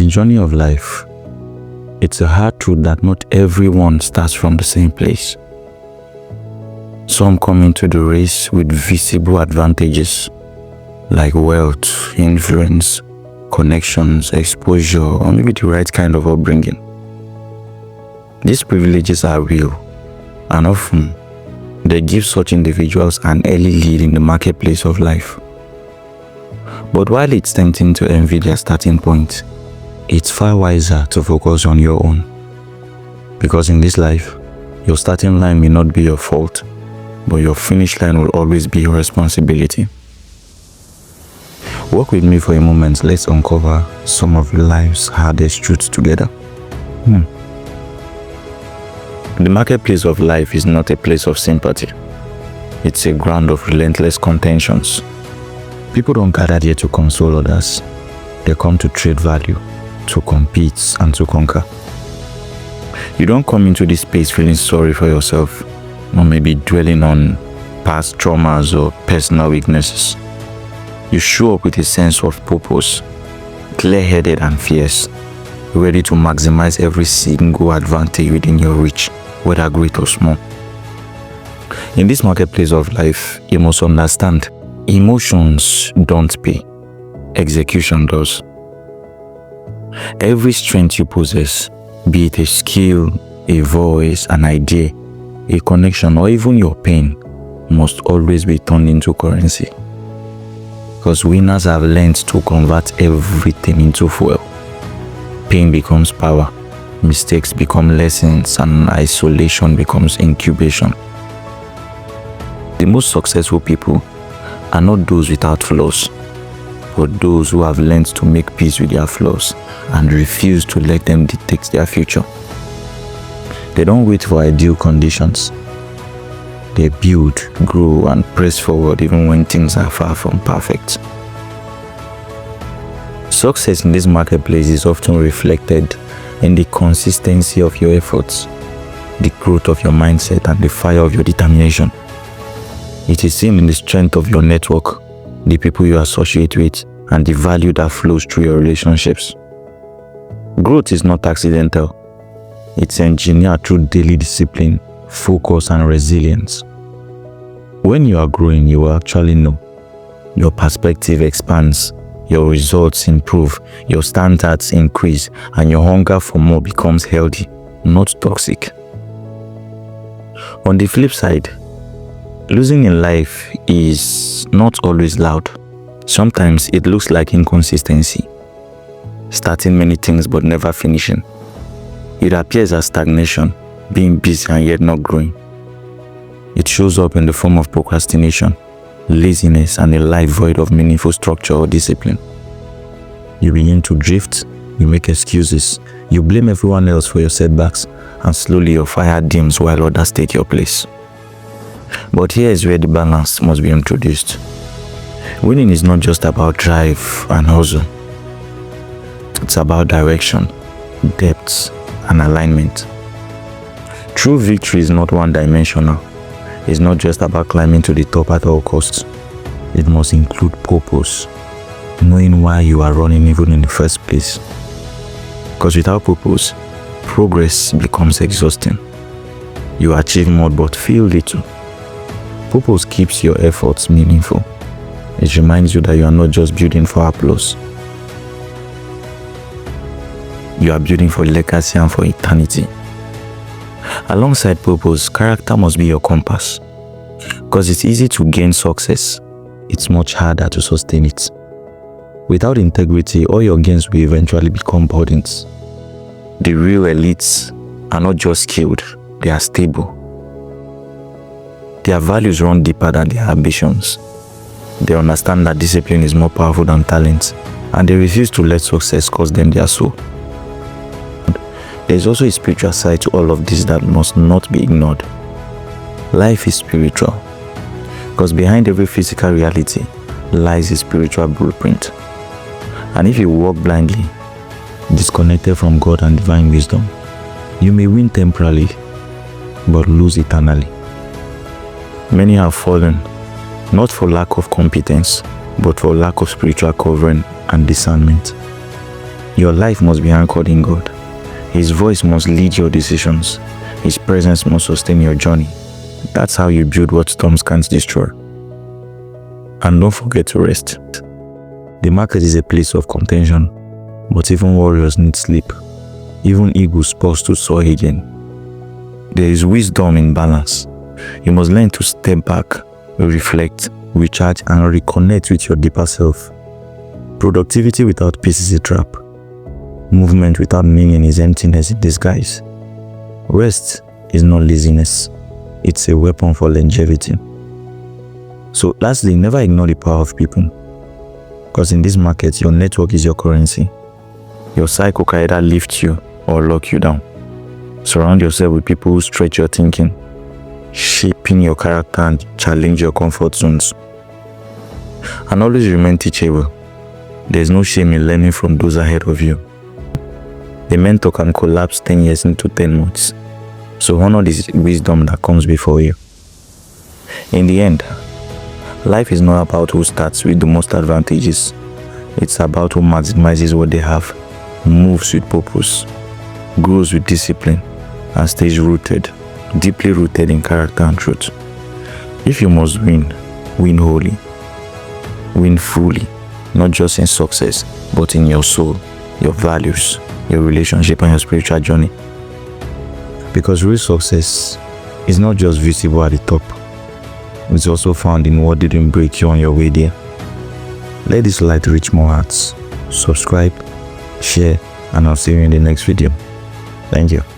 the journey of life, it's a hard truth that not everyone starts from the same place. Some come into the race with visible advantages like wealth, influence, connections, exposure, or maybe the right kind of upbringing. These privileges are real, and often they give such individuals an early lead in the marketplace of life. But while it's tempting to envy their starting point, it's far wiser to focus on your own. Because in this life, your starting line may not be your fault, but your finish line will always be your responsibility. Walk with me for a moment. Let's uncover some of life's hardest truths together. The marketplace of life is not a place of sympathy. It's a ground of relentless contentions. People don't gather there to console others. They come to trade value, to compete, and to conquer. You don't come into this space feeling sorry for yourself, or maybe dwelling on past traumas or personal weaknesses. You show up with a sense of purpose, clear-headed and fierce, ready to maximize every single advantage within your reach, whether great or small. In this marketplace of life, you must understand, emotions don't pay, execution does. Every strength you possess, be it a skill, a voice, an idea, a connection, or even your pain, must always be turned into currency. Because winners have learned to convert everything into fuel. Pain becomes power, mistakes become lessons, and isolation becomes incubation. The most successful people are not those without flaws, but those who have learned to make peace with their flaws and refuse to let them dictate their future. They don't wait for ideal conditions. They build, grow, and press forward even when things are far from perfect. Success in this marketplace is often reflected in the consistency of your efforts, the growth of your mindset, and the fire of your determination. It is seen in the strength of your network, the people you associate with, and the value that flows through your relationships. Growth is not accidental. It's engineered through daily discipline, focus, and resilience. When you are growing, you will actually know. Your perspective expands, your results improve, your standards increase, and your hunger for more becomes healthy, not toxic. On the flip side, losing in life is not always loud. Sometimes it looks like inconsistency, starting many things but never finishing. It appears as stagnation, being busy and yet not growing. It shows up in the form of procrastination, laziness, and a life void of meaningful structure or discipline. You begin to drift, you make excuses, you blame everyone else for your setbacks, and slowly your fire dims while others take your place. But here is where the balance must be introduced. Winning is not just about drive and hustle. It's about direction, depth, and alignment. True victory is not one-dimensional. It's not just about climbing to the top at all costs. It must include purpose, knowing why you are running even in the first place. Because without purpose, progress becomes exhausting. You achieve more but feel little. Purpose keeps your efforts meaningful. It reminds you that you are not just building for applause. You are building for legacy and for eternity. Alongside purpose, character must be your compass. Because it's easy to gain success, it's much harder to sustain it. Without integrity, all your gains will eventually become burdens. The real elites are not just skilled, they are stable. Their values run deeper than their ambitions. They understand that discipline is more powerful than talent, and they refuse to let success cost them their soul. There is also a spiritual side to all of this that must not be ignored. Life is spiritual, because behind every physical reality lies a spiritual blueprint. And if you walk blindly, disconnected from God and divine wisdom, you may win temporarily, but lose eternally. Many have fallen, not for lack of competence, but for lack of spiritual covering and discernment. Your life must be anchored in God. His voice must lead your decisions. His presence must sustain your journey. That's how you build what storms can't destroy. And don't forget to rest. The market is a place of contention, but even warriors need sleep. Even eagles pause to soar again. There is wisdom in balance. You must learn to step back, reflect, recharge, and reconnect with your deeper self. Productivity without peace is a trap. Movement without meaning is emptiness in disguise. Rest is not laziness. It's a weapon for longevity. So lastly, never ignore the power of people. Because in this market, your network is your currency. Your cycle can either lift you or lock you down. Surround yourself with people who stretch your thinking, shaping your character and challenge your comfort zones. And always remain teachable. There's no shame in learning from those ahead of you. The mentor can collapse 10 years into 10 months. So honor this wisdom that comes before you. In the end, life is not about who starts with the most advantages. It's about who maximizes what they have, moves with purpose, grows with discipline, and stays rooted, deeply rooted in character and truth. If you must win, win wholly, win fully, not just in success, but in your soul, your values, your relationship, and your spiritual journey. Because real success is not just visible at the top, it's also found in what didn't break you on your way there. Let this light reach more hearts. Subscribe, share, and I'll see you in the next video. Thank you.